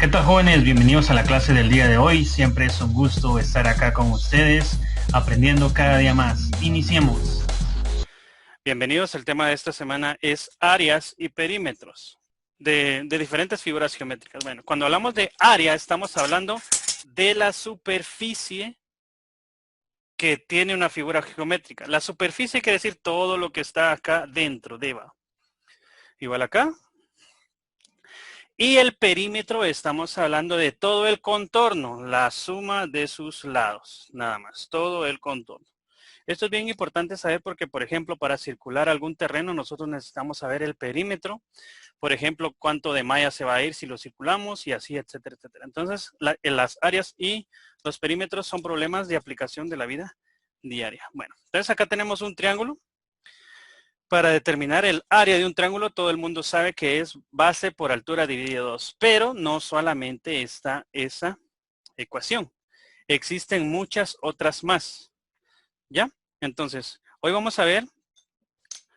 ¿Qué tal, jóvenes? Bienvenidos a la clase del día de hoy. Siempre es un gusto estar acá con ustedes, aprendiendo cada día más. Iniciemos. Bienvenidos. El tema de esta semana es áreas y perímetros de diferentes figuras geométricas. Bueno, cuando hablamos de área, estamos hablando de la superficie que tiene una figura geométrica. La superficie quiere decir todo lo que está acá dentro, debajo. Igual acá. Y el perímetro, estamos hablando de todo el contorno, la suma de sus lados, nada más, todo el contorno. Esto es bien importante saber porque, por ejemplo, para circular algún terreno, nosotros necesitamos saber el perímetro. Por ejemplo, cuánto de malla se va a ir si lo circulamos y así, etcétera, etcétera. Entonces, las áreas y los perímetros son problemas de aplicación de la vida diaria. Bueno, entonces acá tenemos un triángulo. Para determinar el área de un triángulo, todo el mundo sabe que es base por altura dividido 2, pero no solamente está esa ecuación. Existen muchas otras más. ¿Ya? Entonces, hoy vamos a ver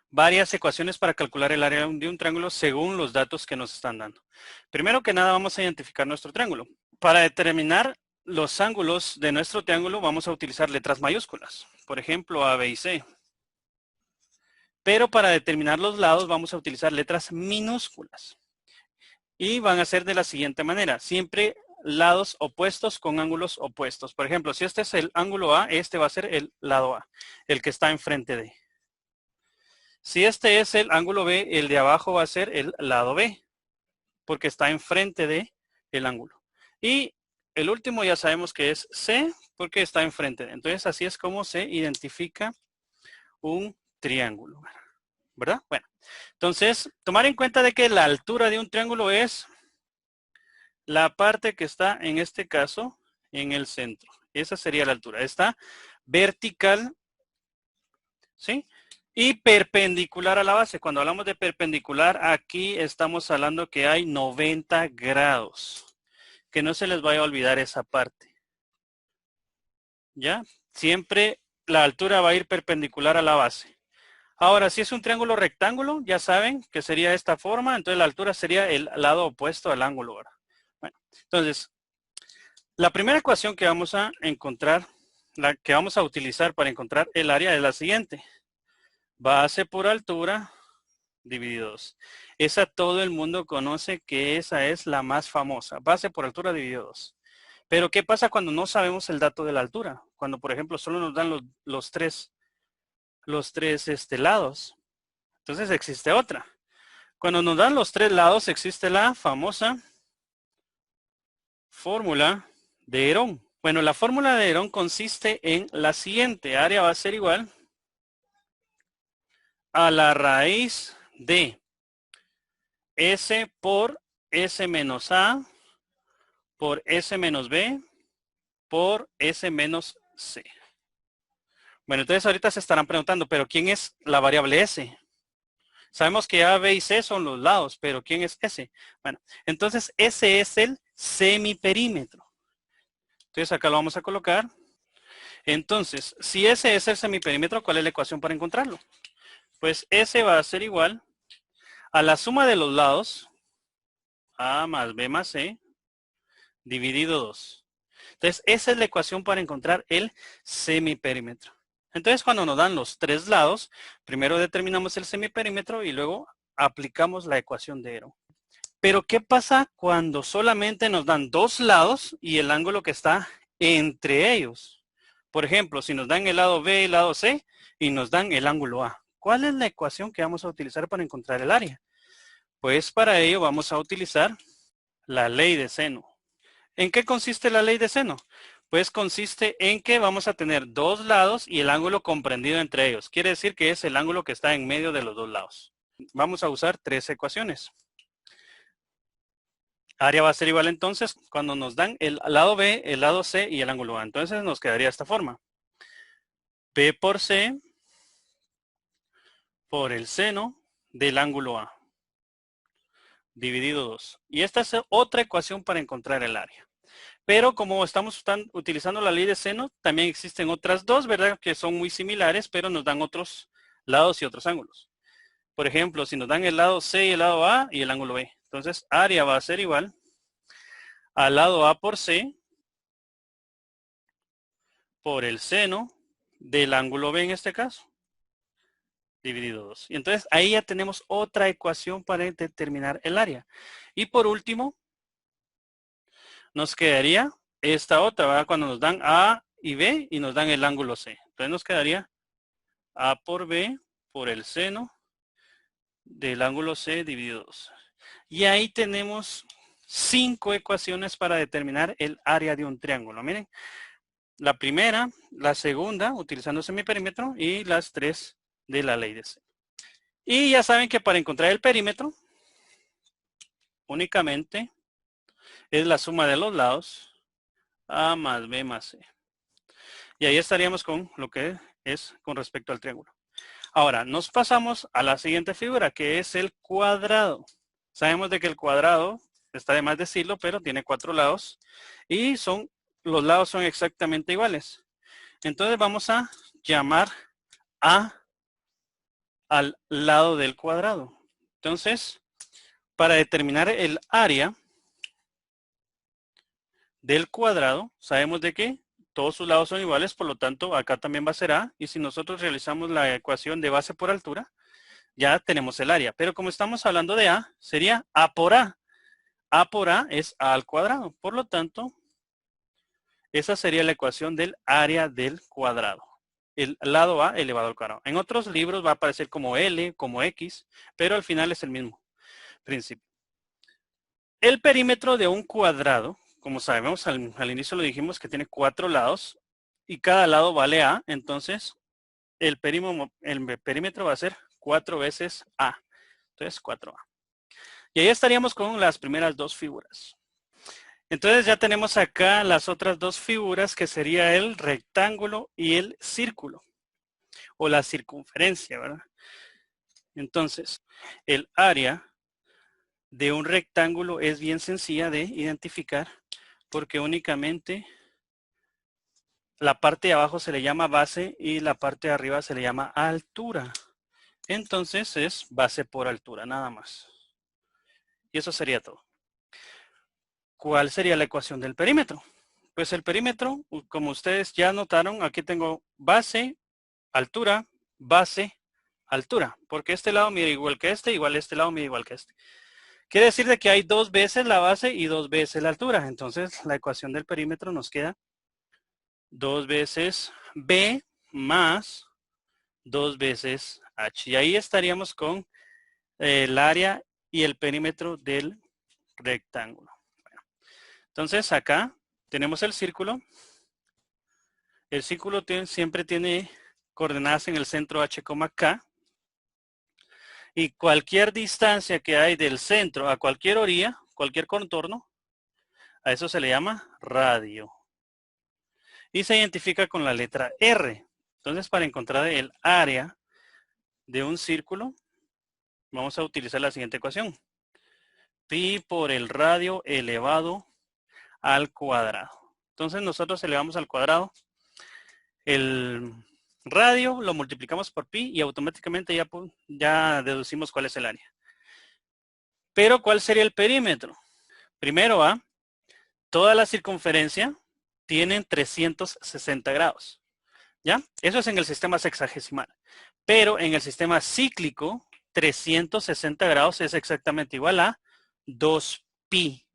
varias ecuaciones para calcular el área de un triángulo según los datos que nos están dando. Primero que nada, vamos a identificar nuestro triángulo. Para determinar los ángulos de nuestro triángulo, vamos a utilizar letras mayúsculas. Por ejemplo, A, B y C. Pero para determinar los lados vamos a utilizar letras minúsculas. Y van a ser de la siguiente manera. Siempre lados opuestos con ángulos opuestos. Por ejemplo, si este es el ángulo A, este va a ser el lado A, el que está enfrente de. Si este es el ángulo B, el de abajo va a ser el lado B, porque está enfrente de el ángulo. Y el último ya sabemos que es C, porque está enfrente de. Entonces así es como se identifica un triángulo, ¿verdad? Bueno, entonces tomar en cuenta de que la altura de un triángulo es la parte que está en este caso en el centro. Esa sería la altura. Está vertical, ¿sí? Y perpendicular a la base. Cuando hablamos de perpendicular, aquí estamos hablando que hay 90 grados. Que no se les vaya a olvidar esa parte. ¿Ya? Siempre la altura va a ir perpendicular a la base. Ahora, si es un triángulo rectángulo, ya saben que sería esta forma. Entonces la altura sería el lado opuesto al ángulo. ¿Verdad? Bueno, entonces, la primera ecuación que vamos a encontrar, la que vamos a utilizar para encontrar el área es la siguiente. Base por altura dividido 2. Esa todo el mundo conoce que esa es la más famosa. Base por altura dividido 2. Pero ¿qué pasa cuando no sabemos el dato de la altura? Cuando, por ejemplo, solo nos dan los tres lados. Entonces existe otra. Cuando nos dan los tres lados, existe la famosa fórmula de Herón. Bueno, la fórmula de Herón consiste en la siguiente. Área va a ser igual a la raíz de S por S menos A por S menos B por S menos C. Bueno, entonces ahorita se estarán preguntando, ¿pero quién es la variable S? Sabemos que A, B y C son los lados, pero ¿quién es S? Bueno, entonces ese es el semiperímetro. Entonces acá lo vamos a colocar. Entonces, si ese es el semiperímetro, ¿cuál es la ecuación para encontrarlo? Pues S va a ser igual a la suma de los lados, A más B más C, dividido 2. Entonces, esa es la ecuación para encontrar el semiperímetro. Entonces, cuando nos dan los tres lados, primero determinamos el semiperímetro y luego aplicamos la ecuación de Herón. Pero, ¿qué pasa cuando solamente nos dan dos lados y el ángulo que está entre ellos? Por ejemplo, si nos dan el lado B y el lado C y nos dan el ángulo A. ¿Cuál es la ecuación que vamos a utilizar para encontrar el área? Pues para ello vamos a utilizar la ley de seno. ¿En qué consiste la ley de seno? Pues consiste en que vamos a tener dos lados y el ángulo comprendido entre ellos. Quiere decir que es el ángulo que está en medio de los dos lados. Vamos a usar tres ecuaciones. Área va a ser igual entonces cuando nos dan el lado B, el lado C y el ángulo A. Entonces nos quedaría de esta forma. B por C por el seno del ángulo A. Dividido 2. Y esta es otra ecuación para encontrar el área. Pero como estamos utilizando la ley de seno, también existen otras dos, ¿verdad? Que son muy similares, pero nos dan otros lados y otros ángulos. Por ejemplo, si nos dan el lado C y el lado A y el ángulo B. Entonces, área va a ser igual al lado A por C por el seno del ángulo B en este caso, dividido 2. Y entonces ahí ya tenemos otra ecuación para determinar el área. Y por último, nos quedaría esta otra, ¿verdad? Cuando nos dan A y B y nos dan el ángulo C. Entonces nos quedaría A por B por el seno del ángulo C dividido 2. Y ahí tenemos 5 ecuaciones para determinar el área de un triángulo. Miren, la primera, la segunda, utilizando semiperímetro, y las 3 de la ley de C. Y ya saben que para encontrar el perímetro, únicamente es la suma de los lados, A más B más C. Y ahí estaríamos con lo que es con respecto al triángulo. Ahora, nos pasamos a la siguiente figura, que es el cuadrado. Sabemos de que el cuadrado, está de más decirlo, pero tiene 4 lados. Y los lados son exactamente iguales. Entonces vamos a llamar A al lado del cuadrado. Entonces, para determinar el área del cuadrado, sabemos de que todos sus lados son iguales, por lo tanto, acá también va a ser A. Y si nosotros realizamos la ecuación de base por altura, ya tenemos el área. Pero como estamos hablando de A, sería A por A. A por A es A al cuadrado. Por lo tanto, esa sería la ecuación del área del cuadrado. El lado A elevado al cuadrado. En otros libros va a aparecer como L, como X, pero al final es el mismo principio. El perímetro de un cuadrado, como sabemos, al inicio lo dijimos que tiene 4 lados y cada lado vale A, entonces el perímetro va a ser 4 veces A. Entonces 4A. Y ahí estaríamos con las primeras 2 figuras. Entonces ya tenemos acá las otras 2 figuras que sería el rectángulo y el círculo. O la circunferencia, ¿verdad? Entonces, el área de un rectángulo es bien sencilla de identificar porque únicamente la parte de abajo se le llama base y la parte de arriba se le llama altura. Entonces es base por altura, nada más. Y eso sería todo. ¿Cuál sería la ecuación del perímetro? Pues el perímetro, como ustedes ya notaron, aquí tengo base, altura, base, altura. Porque este lado mide igual que igual este lado mide igual que este. Quiere decir de que hay 2 veces la base y 2 veces la altura. Entonces la ecuación del perímetro nos queda 2 veces B más 2 veces H. Y ahí estaríamos con el área y el perímetro del rectángulo. Bueno, entonces acá tenemos el círculo. El círculo siempre tiene coordenadas en el centro H, K. Y cualquier distancia que hay del centro a cualquier orilla, cualquier contorno, a eso se le llama radio. Y se identifica con la letra R. Entonces, para encontrar el área de un círculo, vamos a utilizar la siguiente ecuación. Pi por el radio elevado al cuadrado. Entonces, nosotros elevamos al cuadrado el radio, lo multiplicamos por pi y automáticamente ya deducimos cuál es el área. Pero, ¿cuál sería el perímetro? Primero A, toda la circunferencia tiene 360 grados. ¿Ya? Eso es en el sistema sexagesimal. Pero en el sistema cíclico, 360 grados es exactamente igual a 2pi.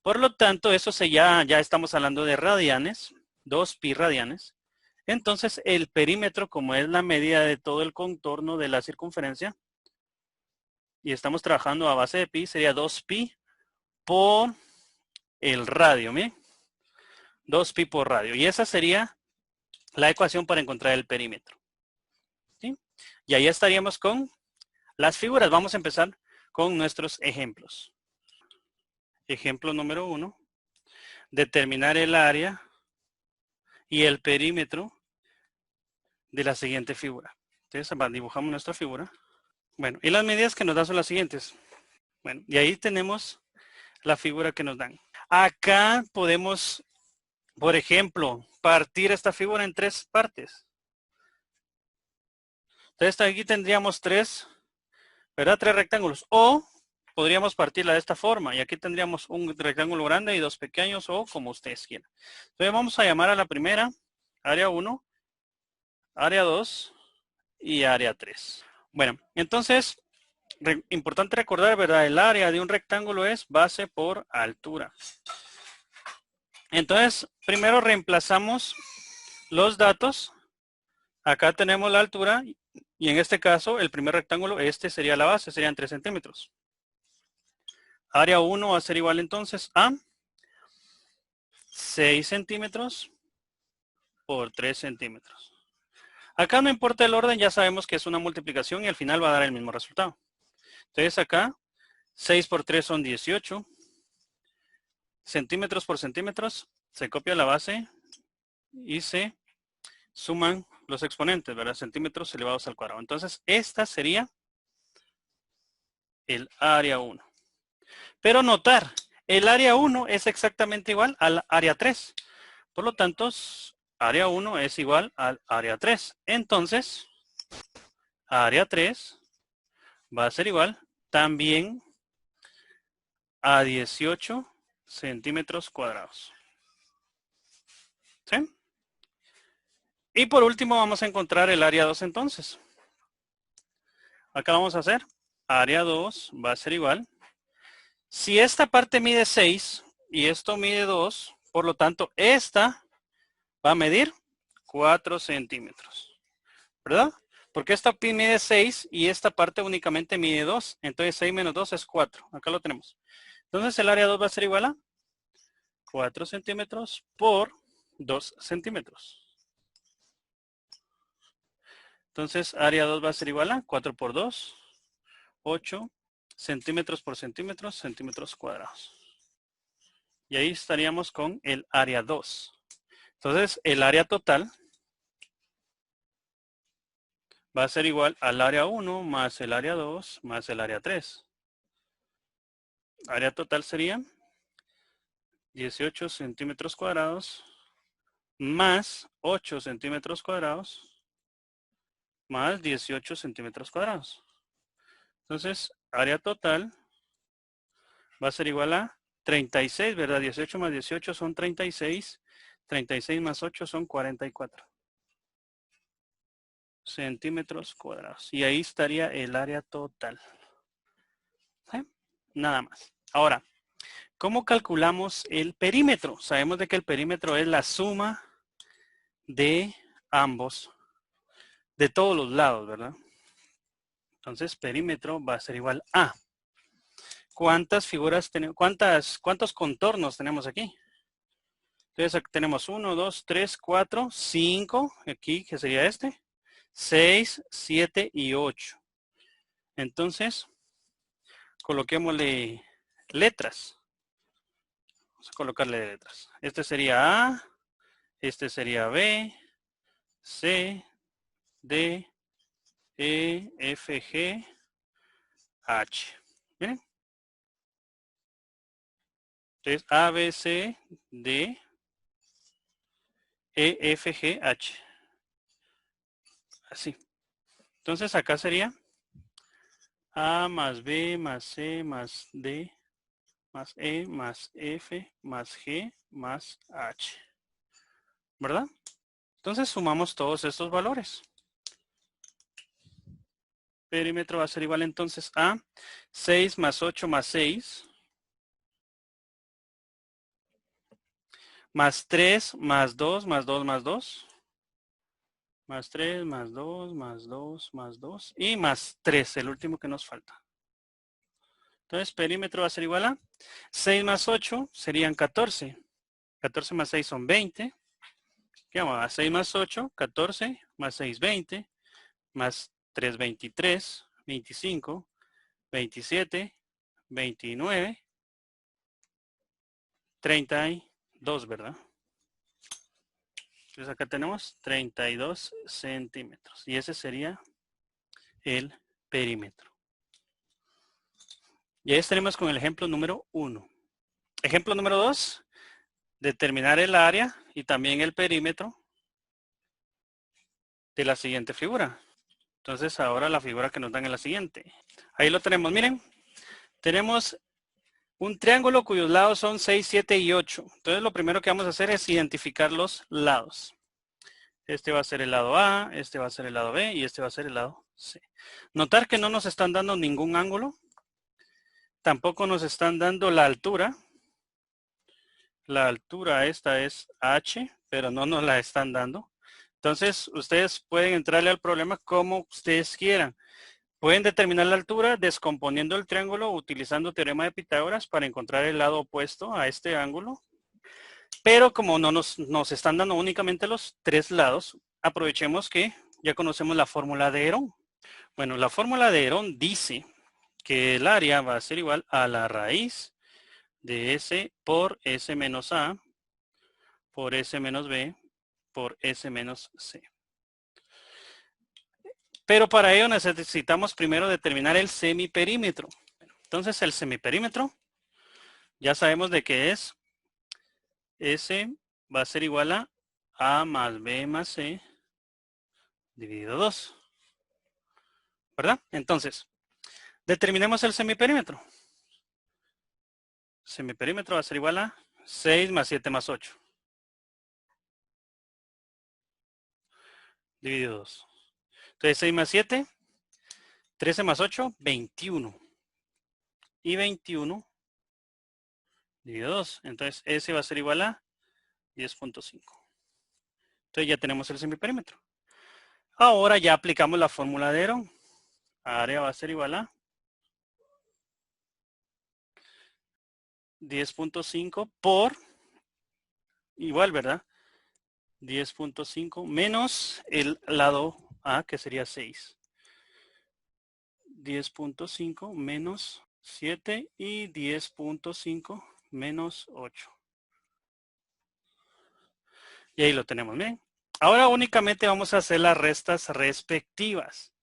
Por lo tanto, eso ya estamos hablando de radianes, 2pi radianes. Entonces, el perímetro, como es la medida de todo el contorno de la circunferencia, y estamos trabajando a base de pi, sería 2pi por el radio, ¿miren? 2pi por radio. Y esa sería la ecuación para encontrar el perímetro. ¿Sí? Y ahí estaríamos con las figuras. Vamos a empezar con nuestros ejemplos. Ejemplo número 1. Determinar el área y el perímetro de la siguiente figura. Entonces, dibujamos nuestra figura. Bueno, y las medidas que nos dan son las siguientes. Bueno, y ahí tenemos la figura que nos dan. Acá podemos, por ejemplo, partir esta figura en 3 partes. Entonces, aquí tendríamos 3, ¿verdad? 3 rectángulos. O podríamos partirla de esta forma. Y aquí tendríamos un rectángulo grande y dos pequeños o como ustedes quieran. Entonces vamos a llamar a la primera, área 1, área 2 y área 3. Bueno, entonces, importante recordar, ¿verdad? El área de un rectángulo es base por altura. Entonces, primero reemplazamos los datos. Acá tenemos la altura y en este caso, el primer rectángulo, este sería la base, serían 3 centímetros. Área 1 va a ser igual entonces a 6 centímetros por 3 centímetros. Acá no importa el orden, ya sabemos que es una multiplicación y al final va a dar el mismo resultado. Entonces acá, 6 por 3 son 18. Centímetros por centímetros, se copia la base y se suman los exponentes, ¿verdad? Centímetros elevados al cuadrado. Entonces, esta sería el área 1. Pero notar, el área 1 es exactamente igual al área 3. Por lo tanto, área 1 es igual al área 3. Entonces, área 3 va a ser igual también a 18 centímetros cuadrados. ¿Sí? Y por último vamos a encontrar el área 2 entonces. Acá vamos a hacer área 2 va a ser igual. Si esta parte mide 6 y esto mide 2, por lo tanto esta va a medir 4 centímetros. ¿Verdad? Porque esta mide 6 y esta parte únicamente mide 2. Entonces 6 menos 2 es 4. Acá lo tenemos. Entonces el área 2 va a ser igual a 4 centímetros por 2 centímetros. Entonces área 2 va a ser igual a 4 por 2, 8 centímetros por centímetros, centímetros cuadrados. Y ahí estaríamos con el área 2. Entonces el área total va a ser igual al área 1 más el área 2 más el área 3. Área total sería 18 centímetros cuadrados más 8 centímetros cuadrados más 18 centímetros cuadrados. Entonces, área total va a ser igual a 36, ¿verdad? 18 más 18 son 36. 36 más 8 son 44 centímetros cuadrados. Y ahí estaría el área total. ¿Sí? Nada más. Ahora, ¿cómo calculamos el perímetro? Sabemos de que el perímetro es la suma de ambos, de todos los lados, ¿verdad? Entonces, perímetro va a ser igual a. ¿Cuántas figuras tenemos? ¿Cuántos contornos tenemos aquí? Entonces, aquí tenemos 1, 2, 3, 4, 5. Aquí, que sería este. 6, 7 y 8. Entonces, coloquémosle letras. Vamos a colocarle letras. Este sería A, este sería B, C, D, E, F, G, H. ¿Miren? Entonces, A, B, C, D, E, F, G, H. Así. Entonces, acá sería A más B más C más D más E más F más G más H. ¿Verdad? Entonces, sumamos todos estos valores. Perímetro va a ser igual entonces a 6 más 8 más 6. Más 3 más 2 más 2 más 2. Más 3 más 2 más 2 más 2. Y más 3, el último que nos falta. Entonces, perímetro va a ser igual a 6 más 8 serían 14. 14 más 6 son 20. ¿Qué vamos a 6 más 8, 14, más 6, 20, más 3, 23, 25, 27, 29, 32, ¿verdad? Entonces acá tenemos 32 centímetros. Y ese sería el perímetro. Y ahí estaremos con el ejemplo número 1. Ejemplo número 2. Determinar el área y también el perímetro de la siguiente figura. Entonces ahora la figura que nos dan es la siguiente. Ahí lo tenemos, miren. Tenemos un triángulo cuyos lados son 6, 7 y 8. Entonces lo primero que vamos a hacer es identificar los lados. Este va a ser el lado A, este va a ser el lado B y este va a ser el lado C. Notar que no nos están dando ningún ángulo. Tampoco nos están dando la altura. La altura esta es H, pero no nos la están dando. Entonces ustedes pueden entrarle al problema como ustedes quieran. Pueden determinar la altura descomponiendo el triángulo utilizando teorema de Pitágoras para encontrar el lado opuesto a este ángulo. Pero como no nos están dando únicamente los tres lados, aprovechemos que ya conocemos la fórmula de Herón. Bueno, la fórmula de Herón dice que el área va a ser igual a la raíz de S por S menos A por S menos B por S menos C. Pero para ello necesitamos primero determinar el semiperímetro. Entonces el semiperímetro ya sabemos de qué es. S va a ser igual a más B más C dividido 2. ¿Verdad? Entonces, determinemos el semiperímetro. Semiperímetro va a ser igual a 6 más 7 más 8. Dividido 2. Entonces 6 más 7, 13 más 8, 21. Y 21 dividido 2. Entonces S va a ser igual a 10.5. Entonces ya tenemos el semiperímetro. Ahora ya aplicamos la fórmula de Herón. Área va a ser igual a 10.5 por, igual, ¿verdad? 10.5 menos el lado A, que sería 6. 10.5 menos 7 y 10.5 menos 8. Y ahí lo tenemos bien. Ahora únicamente vamos a hacer las restas respectivas.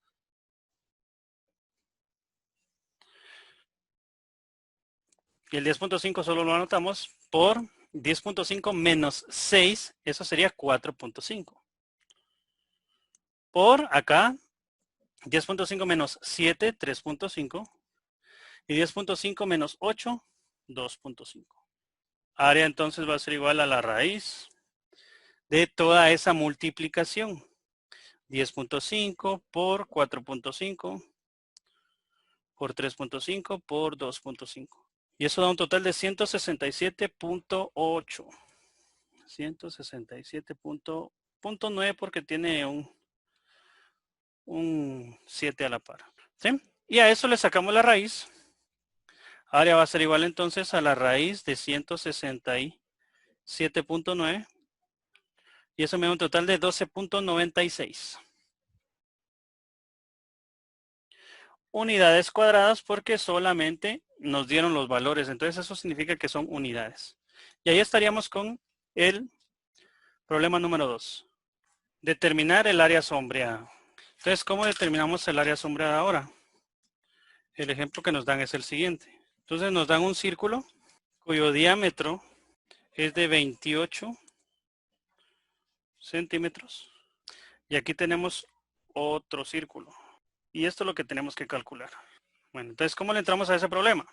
Y el 10.5 solo lo anotamos por 10.5 menos 6, eso sería 4.5. Por acá, 10.5 menos 7, 3.5. Y 10.5 menos 8, 2.5. Área entonces va a ser igual a la raíz de toda esa multiplicación. 10.5 por 4.5 por 3.5 por 2.5. Y eso da un total de 167.8. 167.9 porque tiene un 7 a la par. ¿Sí? Y a eso le sacamos la raíz. Área va a ser igual entonces a la raíz de 167.9. Y eso me da un total de 12.96. Unidades cuadradas porque solamente nos dieron los valores. Entonces eso significa que son unidades. Y ahí estaríamos con el problema número 2. Determinar el área sombreada. Entonces, ¿cómo determinamos el área sombreada ahora? El ejemplo que nos dan es el siguiente. Entonces nos dan un círculo cuyo diámetro es de 28 centímetros. Y aquí tenemos otro círculo. Y esto es lo que tenemos que calcular. Bueno, entonces, ¿cómo le entramos a ese problema?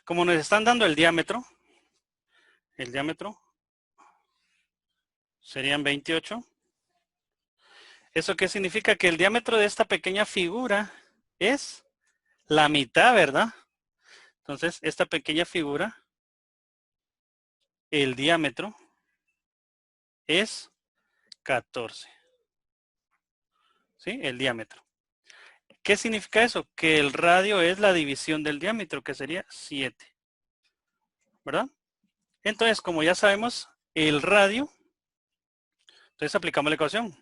Como nos están dando el diámetro serían 28. ¿Eso qué significa? Que el diámetro de esta pequeña figura es la mitad, ¿verdad? Entonces, esta pequeña figura, el diámetro es 14. ¿Sí? El diámetro. ¿Qué significa eso? Que el radio es la división del diámetro, que sería 7. ¿Verdad? Entonces, como ya sabemos, el radio, entonces aplicamos la ecuación.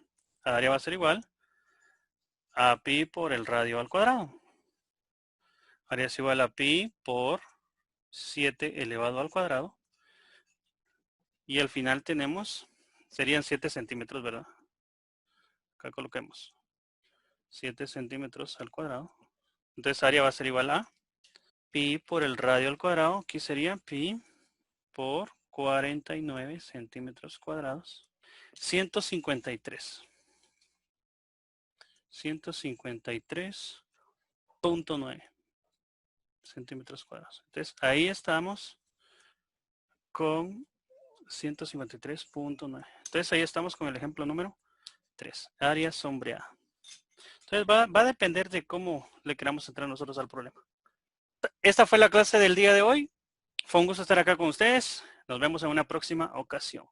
Área va a ser igual a pi por el radio al cuadrado. Área es igual a pi por 7 elevado al cuadrado. Y al final tenemos, serían 7 centímetros, ¿verdad? Acá coloquemos 7 centímetros al cuadrado. Entonces área va a ser igual a pi por el radio al cuadrado. Aquí sería pi por 49 centímetros cuadrados. 153. 153.9. centímetros cuadrados. Entonces, ahí estamos con 153.9. Entonces, ahí estamos con el ejemplo número 3. Área sombreada. Entonces, va a depender de cómo le queramos entrar nosotros al problema. Esta fue la clase del día de hoy. Fue un gusto estar acá con ustedes. Nos vemos en una próxima ocasión.